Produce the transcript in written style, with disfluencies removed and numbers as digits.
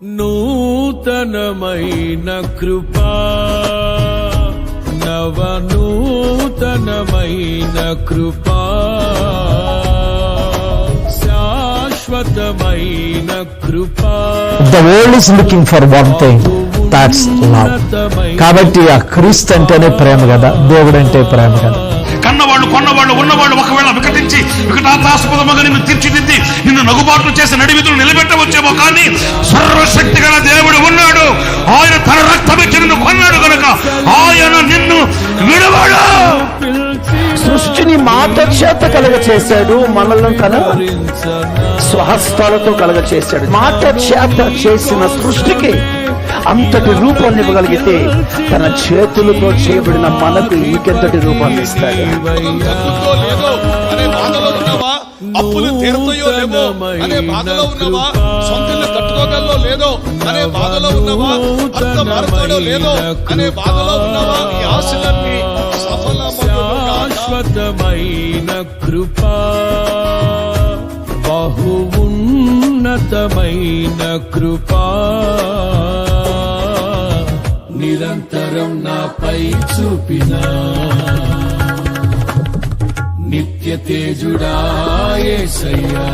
నూతనమైన కృపా నవనూతనమైన కృపా శాశ్వతమైన కృపా. The world is looking for one thing, that's love. కాబట్టి ఆ క్రీస్తు అంటేనే ప్రేమ కదా, దేవుడు అంటే ప్రేమ కదా. కన్నవాళ్ళు కొన్నవాళ్ళు ఉన్నవాళ్ళు ఒకవేళ వికటించి వికటాతాస్పదముగా నిన్ను తీర్చిదిద్ది నిన్ను నగుబాట్లు చేసి నడివిధులు నిలబెట్టవచ్చేమో, కానీ సర్వశక్తి గల దేవుడు ఉన్నాడు. ఆయన తన రక్తమిచ్చి నిన్ను కొన్నాడు కనుక ఆయన నిన్ను విడవడు. సృష్టిని మాట చేత కలగ చేశాడు, మనల్ని తన స్వహస్తాలతో కలగ చేశాడు. మాట చేత చేసిన సృష్టికి అంతటి రూపాన్ని ఇవ్వగలిగితే తన చేతులతో చేయబడిన మనకు ఇంకెంతటి రూపాన్ని ఇస్తాడు. అప్పులు తీరుతాయో లేవో అనే బాధలో ఉన్నవా, సొంత ఇల్లు కట్టుకోగలలో లేదో అనే బాధలో ఉన్నవా, భర్త మారుతాడో లేదో అనే బాధలో ఉన్నవా, ఈ ఆశలన్నీ శాశ్వతమైన కృపా బహు ఉన్నతమైన కృపా నిరంతరం నాపై చూపిన నిత్య తేజుడా యేసయ్యా.